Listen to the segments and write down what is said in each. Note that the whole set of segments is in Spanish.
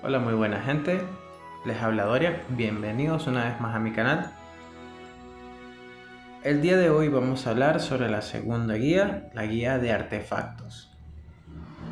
Hola, muy buena gente, les habla Dorian, bienvenidos una vez más a mi canal. El día de hoy vamos a hablar sobre la segunda guía, la guía de artefactos.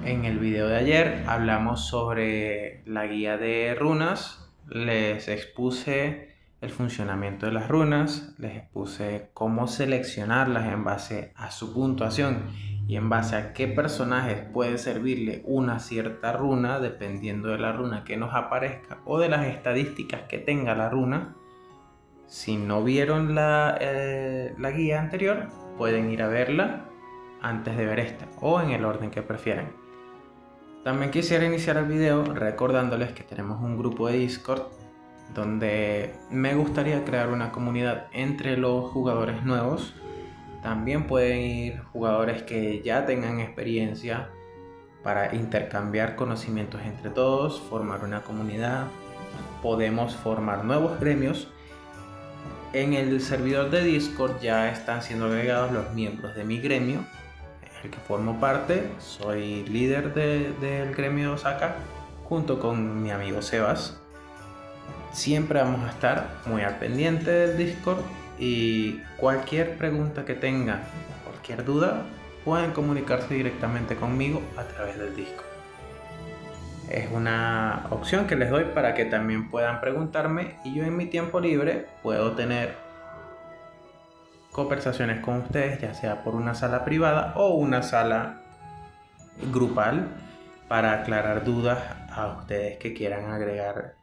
En el video de ayer hablamos sobre la guía de runas, les expuse el funcionamiento de las runas, les expuse cómo seleccionarlas en base a su puntuación y en base a qué personajes puede servirle una cierta runa dependiendo de la runa que nos aparezca o de las estadísticas que tenga la runa. Si no vieron la guía anterior, pueden ir a verla antes de ver esta o en el orden que prefieran. También quisiera iniciar el video recordándoles que tenemos un grupo de Discord donde me gustaría crear una comunidad entre los jugadores nuevos. También pueden ir jugadores que ya tengan experiencia para intercambiar conocimientos entre todos, formar una comunidad. Podemos formar nuevos gremios. En el servidor de Discord ya están siendo agregados los miembros de mi gremio, el que formo parte. Soy líder del gremio de Osaka junto con mi amigo Sebas. Siempre vamos a estar muy al pendiente del Discord y cualquier pregunta que tengan, cualquier duda, pueden comunicarse directamente conmigo a través del Discord. Es una opción que les doy para que también puedan preguntarme y yo en mi tiempo libre puedo tener conversaciones con ustedes, ya sea por una sala privada o una sala grupal, para aclarar dudas a ustedes que quieran agregar,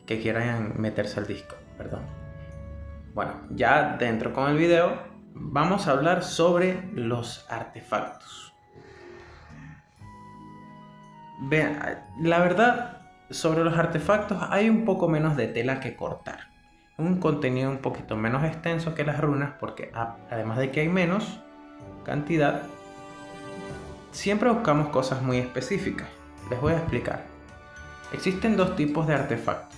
que quieran meterse al Discord, perdón. Bueno, ya dentro con el video vamos a hablar sobre los artefactos. Vean, la verdad, sobre los artefactos hay un poco menos de tela que cortar. Un contenido un poquito menos extenso que las runas, porque además de que hay menos cantidad, siempre buscamos cosas muy específicas. Les voy a explicar. Existen dos tipos de artefactos.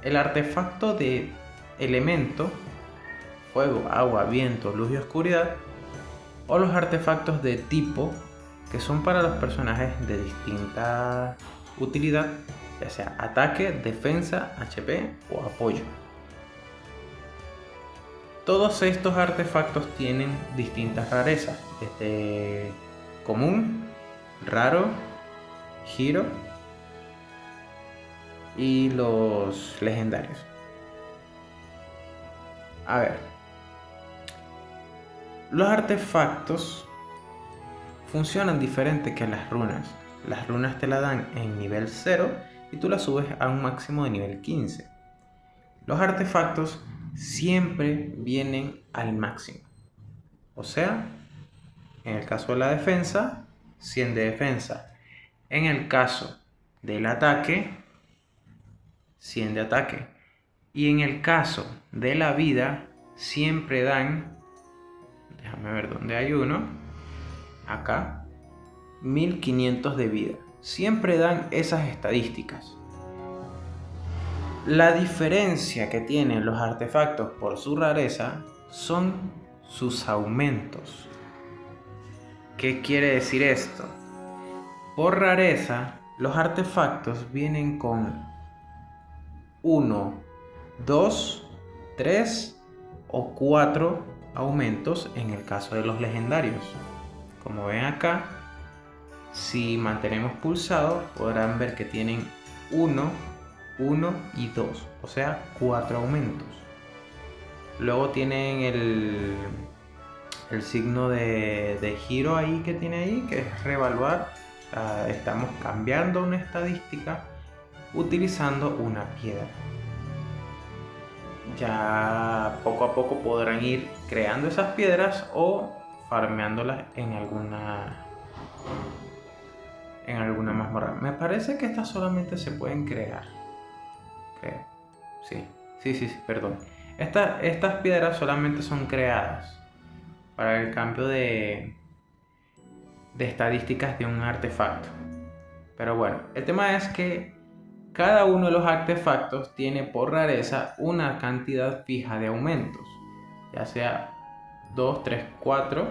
El artefacto de elemento, fuego, agua, viento, luz y oscuridad, o los artefactos de tipo, que son para los personajes de distinta utilidad, ya sea ataque, defensa, HP o apoyo. Todos estos artefactos tienen distintas rarezas, desde común, raro, giro y los legendarios. A ver, los artefactos funcionan diferente que las runas. Las runas te la dan en nivel 0 y tú las subes a un máximo de nivel 15. Los artefactos siempre vienen al máximo. O sea, en el caso de la defensa, 100 de defensa. En el caso del ataque, 100 de ataque. Y en el caso de la vida, siempre dan, déjame ver dónde hay uno, acá, 1500 de vida. Siempre dan esas estadísticas. La diferencia que tienen los artefactos por su rareza son sus aumentos. ¿Qué quiere decir esto? Por rareza, los artefactos vienen con 1, 2, 3 o 4 aumentos en el caso de los legendarios. Como ven acá, si mantenemos pulsado podrán ver que tienen 1, 1 y 2, o sea 4 aumentos. Luego tienen el signo de giro ahí que tiene ahí, que es reevaluar. Estamos cambiando una estadística utilizando una piedra. Ya poco a poco podrán ir creando esas piedras o farmeándolas en alguna mazmorra. Me parece que estas solamente se pueden crear. Creo. Sí, perdón. Estas piedras solamente son creadas para el cambio de estadísticas de un artefacto. Pero bueno, el tema es que cada uno de los artefactos tiene por rareza una cantidad fija de aumentos, ya sea 2, 3, 4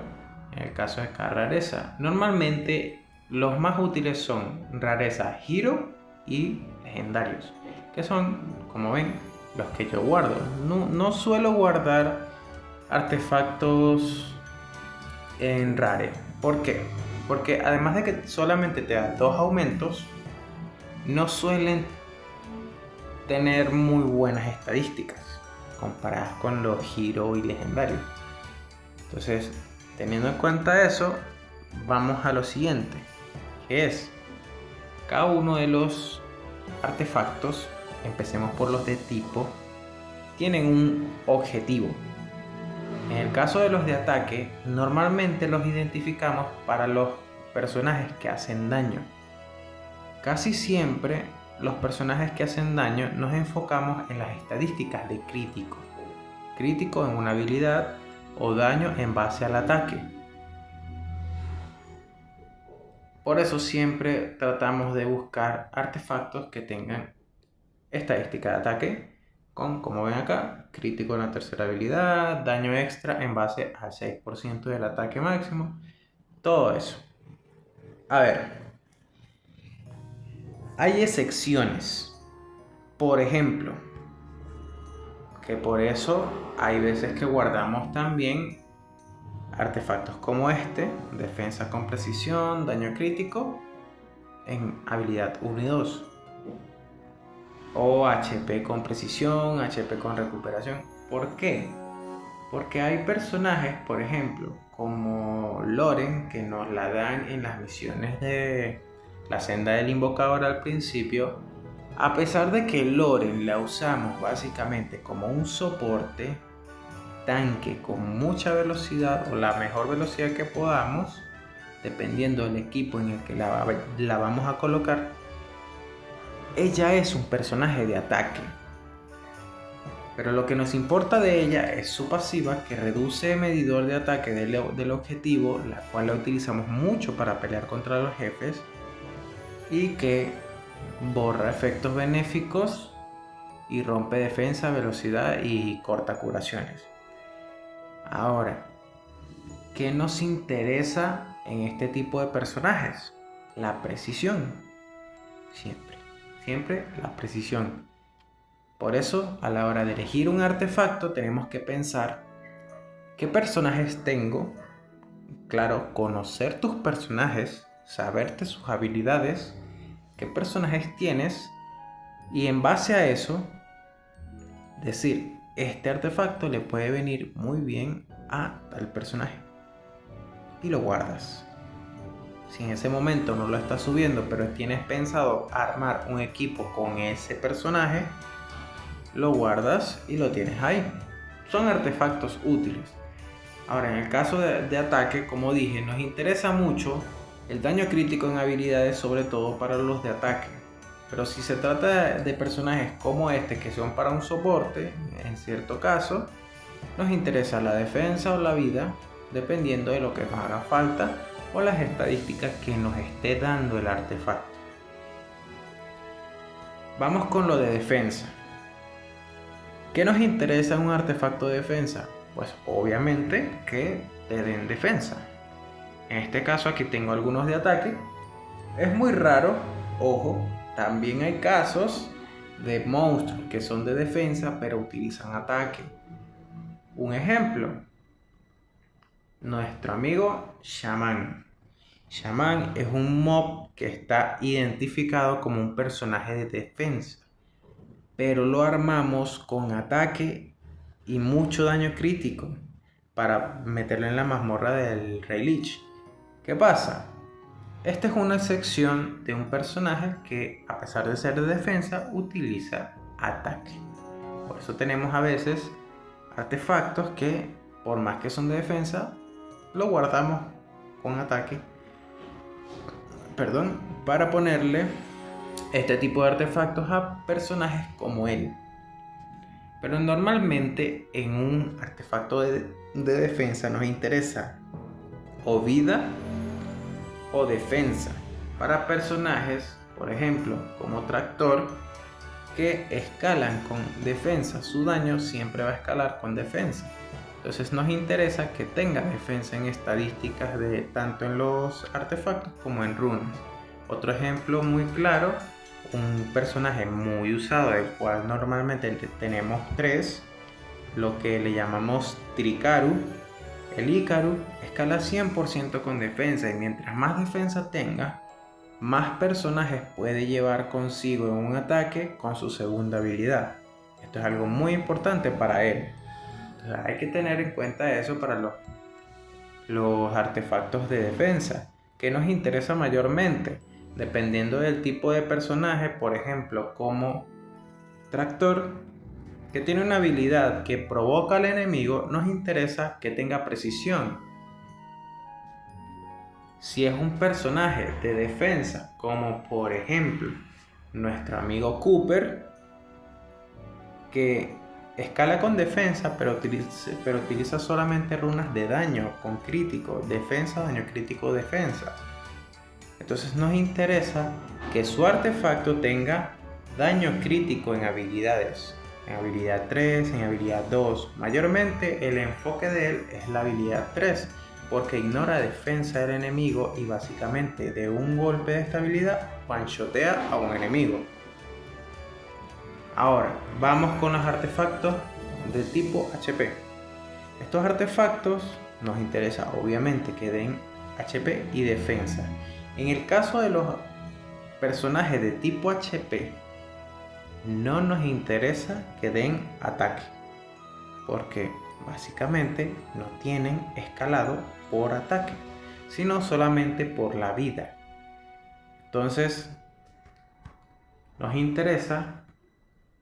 en el caso de cada rareza. Normalmente los más útiles son rareza giro y legendarios, que son, como ven, los que yo guardo. No suelo guardar artefactos en rare. ¿Por qué? Porque además de que solamente te da 2 aumentos, no suelen tener muy buenas estadísticas comparadas con los Hero y legendarios. Entonces, teniendo en cuenta eso, vamos a lo siguiente, que es cada uno de los artefactos, empecemos por los de tipo, tienen un objetivo. En el caso de los de ataque, normalmente los identificamos para los personajes que hacen daño. Casi siempre los personajes que hacen daño nos enfocamos en las estadísticas de crítico. Crítico en una habilidad o daño en base al ataque. Por eso siempre tratamos de buscar artefactos que tengan estadística de ataque con, como ven acá, crítico en la tercera habilidad, daño extra en base al 6% del ataque máximo, todo eso. A ver, hay excepciones. Por ejemplo, que por eso hay veces que guardamos también artefactos como este, defensa con precisión, daño crítico, en habilidad 1 y 2. O HP con precisión, HP con recuperación. ¿Por qué? Porque hay personajes, por ejemplo, como Loren, que nos la dan en las misiones de la senda del invocador al principio. A pesar de que Loren la usamos básicamente como un soporte, tanque con mucha velocidad o la mejor velocidad que podamos, dependiendo del equipo en el que la vamos a colocar, ella es un personaje de ataque. Pero lo que nos importa de ella es su pasiva, que reduce el medidor de ataque del objetivo, la cual la utilizamos mucho para pelear contra los jefes, y que borra efectos benéficos y rompe defensa, velocidad y corta curaciones. Ahora, ¿qué nos interesa en este tipo de personajes? La precisión. Siempre la precisión. Por eso, a la hora de elegir un artefacto, tenemos que pensar qué personajes tengo. Claro, conocer tus personajes, saberte sus habilidades, qué personajes tienes, y en base a eso, decir, este artefacto le puede venir muy bien a tal personaje. Y lo guardas. Si en ese momento no lo estás subiendo, pero tienes pensado armar un equipo con ese personaje, lo guardas y lo tienes ahí. Son artefactos útiles. Ahora, en el caso de ataque, como dije, nos interesa mucho el daño crítico en habilidades, sobre todo para los de ataque. Pero si se trata de personajes como este, que son para un soporte, en cierto caso, nos interesa la defensa o la vida, dependiendo de lo que nos haga falta o las estadísticas que nos esté dando el artefacto. Vamos con lo de defensa. ¿Qué nos interesa en un artefacto de defensa? Pues obviamente que te den defensa. En este caso aquí tengo algunos de ataque. Es muy raro, ojo, también hay casos de monstruos que son de defensa pero utilizan ataque. Un ejemplo, nuestro amigo Shaman. Shaman es un mob que está identificado como un personaje de defensa, pero lo armamos con ataque y mucho daño crítico para meterlo en la mazmorra del Rey Lich. ¿Qué pasa? Esta es una sección de un personaje que, a pesar de ser de defensa, utiliza ataque. Por eso tenemos a veces artefactos que, por más que son de defensa, lo guardamos con ataque. Para ponerle este tipo de artefactos a personajes como él. Pero normalmente en un artefacto de defensa nos interesa o vida o defensa para personajes, por ejemplo, como Tractor, que escalan con defensa. Su daño siempre va a escalar con defensa. Entonces nos interesa que tenga defensa en estadísticas tanto en los artefactos como en runas. Otro ejemplo muy claro, un personaje muy usado, del cual normalmente tenemos 3, lo que le llamamos Tricaru. El Ícaru escala 100% con defensa, y mientras más defensa tenga, más personajes puede llevar consigo en un ataque con su segunda habilidad. Esto es algo muy importante para él. Entonces hay que tener en cuenta eso para los artefactos de defensa, que nos interesa mayormente, dependiendo del tipo de personaje. Por ejemplo, como Tractor, que tiene una habilidad que provoca al enemigo, nos interesa que tenga precisión. Si es un personaje de defensa, como por ejemplo nuestro amigo Cooper, que escala con defensa, pero utiliza solamente runas de daño con crítico, defensa, daño crítico, defensa. Entonces nos interesa que su artefacto tenga daño crítico en habilidades, en habilidad 3, en habilidad 2. Mayormente el enfoque de él es la habilidad 3, porque ignora defensa del enemigo y básicamente de un golpe de esta habilidad one-shotea a un enemigo. Ahora, vamos con los artefactos de tipo HP. Estos artefactos nos interesa obviamente que den HP y defensa. En el caso de los personajes de tipo HP, no nos interesa que den ataque, porque básicamente no tienen escalado por ataque, sino solamente por la vida. Entonces, nos interesa,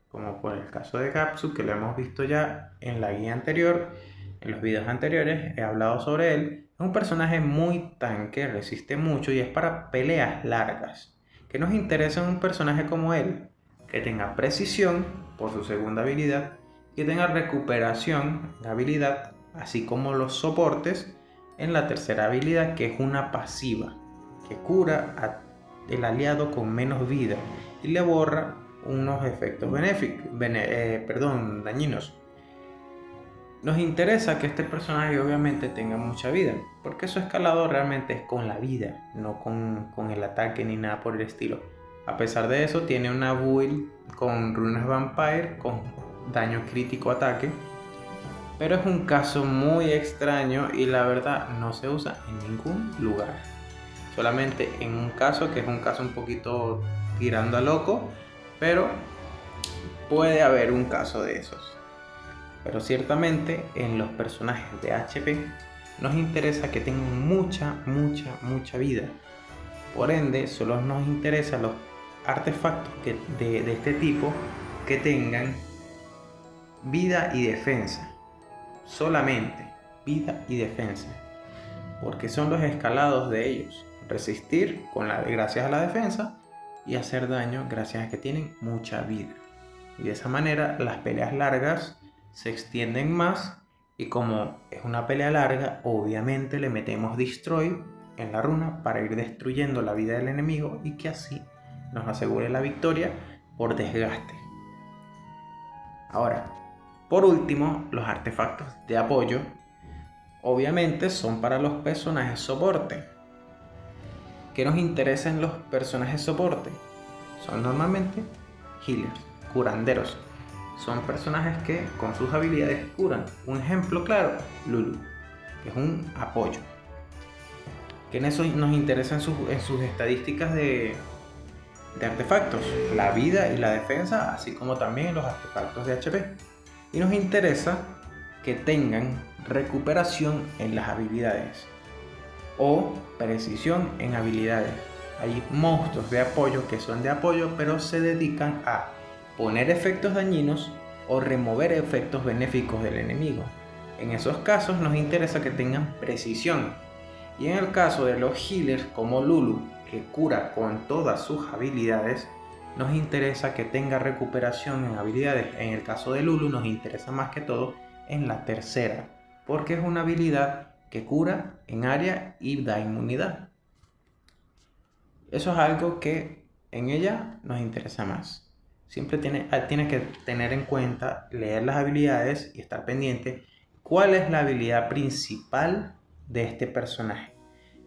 como por el caso de Gapsu, que lo hemos visto ya en la guía anterior, en los videos anteriores he hablado sobre él. Es un personaje muy tanque, resiste mucho y es para peleas largas. ¿Qué nos interesa en un personaje como él? Que tenga precisión por su segunda habilidad, que tenga recuperación en habilidad, así como los soportes en la tercera habilidad, que es una pasiva, que cura al aliado con menos vida y le borra unos efectos dañinos. Nos interesa que este personaje obviamente tenga mucha vida, porque su escalado realmente es con la vida, no con el ataque ni nada por el estilo. A pesar de eso, tiene una build con runas vampire, con daño crítico ataque, pero es un caso muy extraño y la verdad no se usa en ningún lugar. Solamente en un caso, que es un caso un poquito tirando a loco, pero puede haber un caso de esos. Pero ciertamente en los personajes de HP nos interesa que tengan mucha vida. Por ende, solo nos interesan los artefactos de este tipo que tengan vida y defensa. Solamente vida y defensa, porque son los escalados de ellos. Resistir gracias a la defensa y hacer daño gracias a que tienen mucha vida. Y de esa manera las peleas largas se extienden más, y como es una pelea larga, obviamente le metemos Destroy en la runa para ir destruyendo la vida del enemigo y que así nos asegure la victoria por desgaste. Ahora, por último, los artefactos de apoyo obviamente son para los personajes soporte. ¿Qué nos interesa en los personajes soporte? Son normalmente healers, curanderos. Son personajes que con sus habilidades curan. Un ejemplo claro, Lulu, que es un apoyo. Que en eso nos interesa en sus estadísticas de artefactos, la vida y la defensa, así como también los artefactos de HP. Y nos interesa que tengan recuperación en las habilidades o precisión en habilidades. Hay monstruos de apoyo que son de apoyo, pero se dedican a poner efectos dañinos o remover efectos benéficos del enemigo. En esos casos nos interesa que tengan precisión. Y en el caso de los healers como Lulu, que cura con todas sus habilidades, nos interesa que tenga recuperación en habilidades. En el caso de Lulu nos interesa más que todo en la tercera, porque es una habilidad que cura en área y da inmunidad. Eso es algo que en ella nos interesa más. Siempre tienes que tener en cuenta, leer las habilidades y estar pendiente cuál es la habilidad principal de este personaje.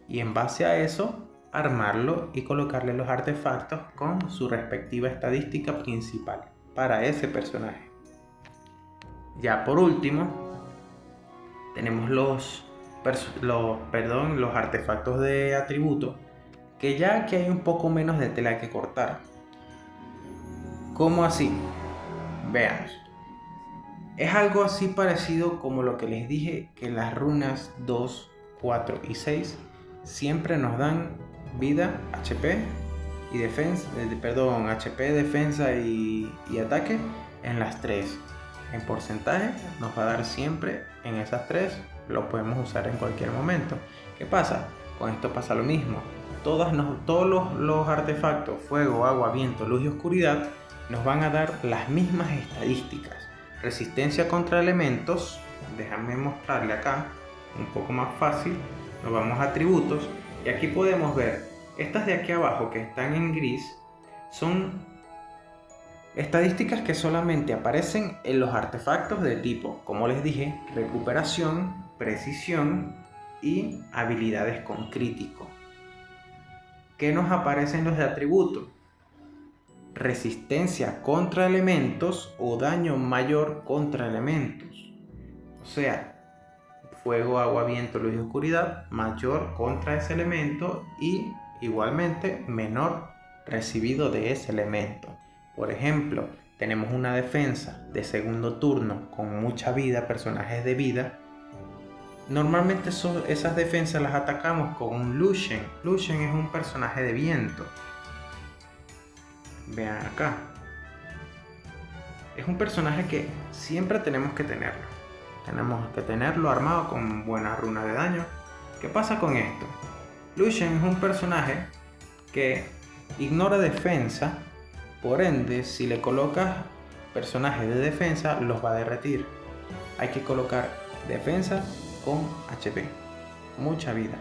Y en base a eso, armarlo y colocarle los artefactos con su respectiva estadística principal para ese personaje. Ya por último, tenemos los artefactos de atributo, que ya aquí hay un poco menos de tela que cortar. ¿Cómo así? Veamos. Es algo así parecido como lo que les dije, que las runas 2, 4 y 6 siempre nos dan vida, HP y defensa, HP, defensa y ataque en las 3. En porcentaje nos va a dar siempre en esas 3, lo podemos usar en cualquier momento. ¿Qué pasa? Con esto pasa lo mismo. Todos los artefactos, fuego, agua, viento, luz y oscuridad, nos van a dar las mismas estadísticas. Resistencia contra elementos, déjame mostrarle acá, un poco más fácil. Nos vamos a atributos y aquí podemos ver, estas de aquí abajo que están en gris, son estadísticas que solamente aparecen en los artefactos de tipo, como les dije, recuperación, precisión y habilidades con crítico. ¿Qué nos aparecen los de atributo? Resistencia contra elementos o daño mayor contra elementos. O sea, fuego, agua, viento, luz y oscuridad, mayor contra ese elemento y igualmente menor recibido de ese elemento. Por ejemplo, tenemos una defensa de segundo turno con mucha vida, personajes de vida. Normalmente esas defensas las atacamos con un Lucian. Lucian es un personaje de viento. Vean acá. Es un personaje que siempre tenemos que tenerlo. Tenemos que tenerlo armado con buenas runas de daño. ¿Qué pasa con esto? Lucian es un personaje que ignora defensa. Por ende, si le colocas personajes de defensa, los va a derretir. Hay que colocar defensa con HP, mucha vida.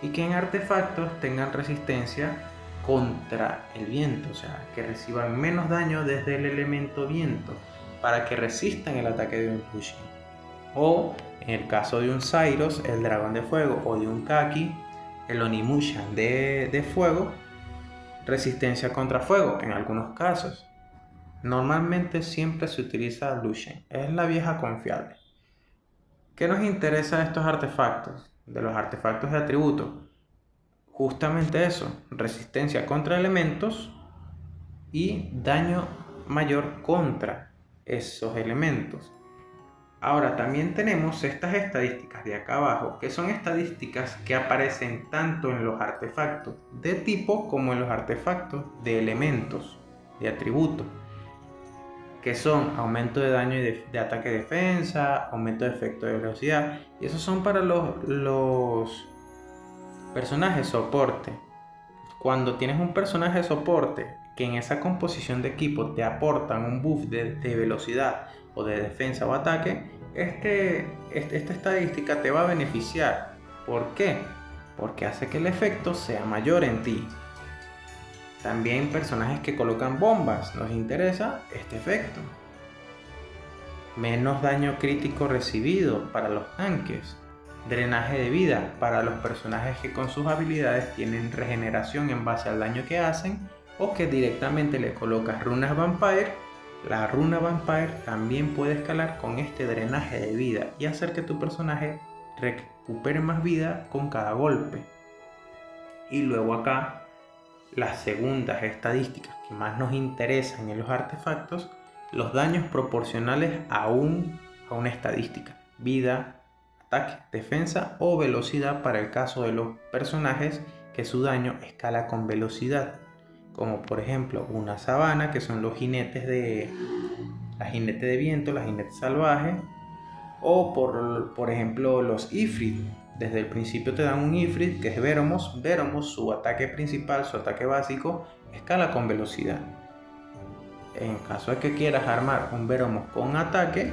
Y que en artefactos tengan resistencia contra el viento, o sea, que reciban menos daño desde el elemento viento para que resistan el ataque de un Lucian. O en el caso de un Zyros, el dragón de fuego, o de un Kaki, el Onimusha de fuego, resistencia contra fuego en algunos casos. Normalmente siempre se utiliza Lucian, es la vieja confiable. ¿Qué nos interesa de estos artefactos? De los artefactos de atributo. Justamente eso, resistencia contra elementos y daño mayor contra esos elementos. Ahora también tenemos estas estadísticas de acá abajo, que son estadísticas que aparecen tanto en los artefactos de tipo como en los artefactos de elementos, de atributos, que son aumento de daño y de ataque y defensa, aumento de efecto de velocidad, y esos son para los personajes soporte. Cuando tienes un personaje soporte que en esa composición de equipo te aportan un buff de velocidad o de defensa o ataque, esta estadística te va a beneficiar. ¿Por qué? Porque hace que el efecto sea mayor en ti. También personajes que colocan bombas, nos interesa este efecto. Menos daño crítico recibido para los tanques. Drenaje de vida para los personajes que con sus habilidades tienen regeneración en base al daño que hacen, o que directamente le colocas runas Vampire. La runa Vampire también puede escalar con este drenaje de vida y hacer que tu personaje recupere más vida con cada golpe. Y luego acá, las segundas estadísticas que más nos interesan en los artefactos, los daños proporcionales a una estadística: vida, ataque, defensa o velocidad para el caso de los personajes que su daño escala con velocidad, como por ejemplo una sabana, que son los jinetes de viento, la jinete salvaje, o por ejemplo los Ifrit. Desde el principio te dan un Ifrit que es Veromos. Veromos, su ataque principal, su ataque básico, escala con velocidad. En caso de que quieras armar un Veromos con ataque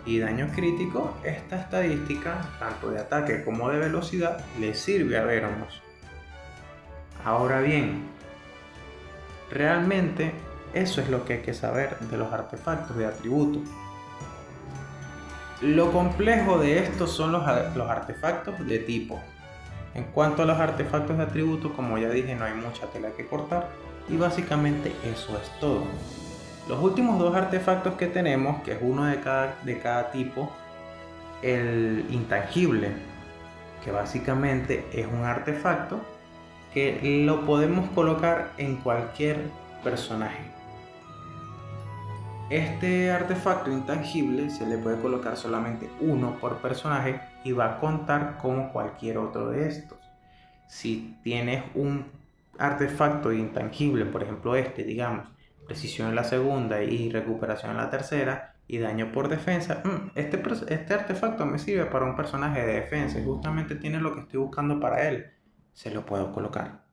y daño crítico, esta estadística, tanto de ataque como de velocidad, le sirve a Veromos. Ahora bien, realmente eso es lo que hay que saber de los artefactos de atributo. Lo complejo de estos son los artefactos de tipo. En cuanto a los artefactos de atributos, como ya dije, no hay mucha tela que cortar y básicamente eso es todo. Los últimos dos artefactos que tenemos, que es uno de cada tipo, el intangible, que básicamente es un artefacto que lo podemos colocar en cualquier personaje. Este artefacto intangible se le puede colocar solamente uno por personaje y va a contar como cualquier otro de estos. Si tienes un artefacto intangible, por ejemplo digamos, precisión en la segunda y recuperación en la tercera y daño por defensa, este artefacto me sirve para un personaje de defensa y justamente tiene lo que estoy buscando para él, se lo puedo colocar.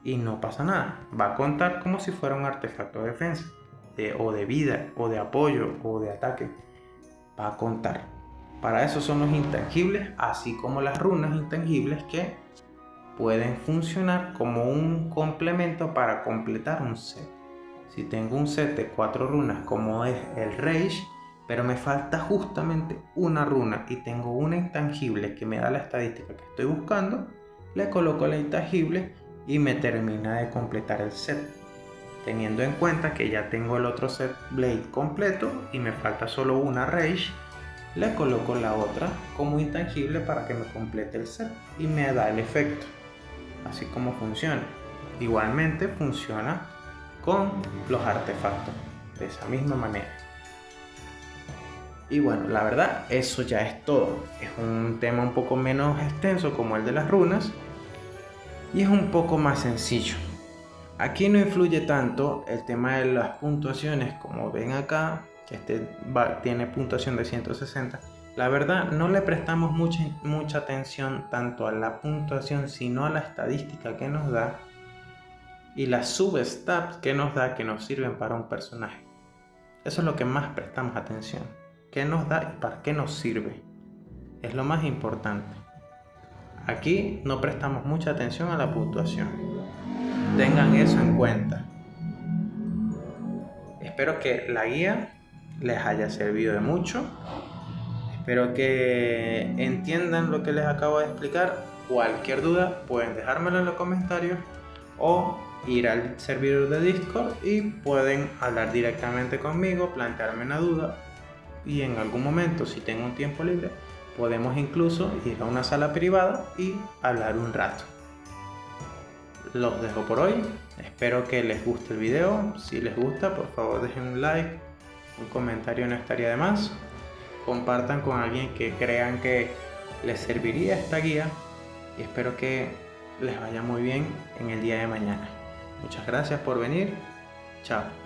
Y no pasa nada, va a contar como si fuera un artefacto de defensa, o de vida, o de apoyo, o de ataque. Va a contar. Para eso son los intangibles, así como las runas intangibles que pueden funcionar como un complemento para completar un set. Si tengo un set de 4 runas como es el Rage, pero me falta justamente una runa y tengo una intangible que me da la estadística que estoy buscando, le coloco la intangible y me termina de completar el set. Teniendo en cuenta que ya tengo el otro set Blade completo y me falta solo una Rage, le coloco la otra como intangible para que me complete el set y me da el efecto. Así como funciona. Igualmente funciona con los artefactos de esa misma manera. Y bueno, la verdad, eso ya es todo. Es un tema un poco menos extenso como el de las runas y es un poco más sencillo. Aquí no influye tanto el tema de las puntuaciones, como ven acá, que tiene puntuación de 160. La verdad, no le prestamos mucha atención tanto a la puntuación, sino a la estadística que nos da y las substats que nos da, que nos sirven para un personaje. Eso es lo que más prestamos atención. ¿Qué nos da y para qué nos sirve? Es lo más importante. Aquí no prestamos mucha atención a la puntuación. Tengan eso en cuenta. Espero que la guía les haya servido de mucho. Espero que entiendan lo que les acabo de explicar. Cualquier duda pueden dejármelo en los comentarios o ir al servidor de Discord y pueden hablar directamente conmigo, plantearme una duda y en algún momento, si tengo un tiempo libre, podemos incluso ir a una sala privada y hablar un rato. Los dejo por hoy, espero que les guste el video. Si les gusta, por favor dejen un like, un comentario no estaría de más. Compartan con alguien que crean que les serviría esta guía y espero que les vaya muy bien en el día de mañana. Muchas gracias por venir. Chao.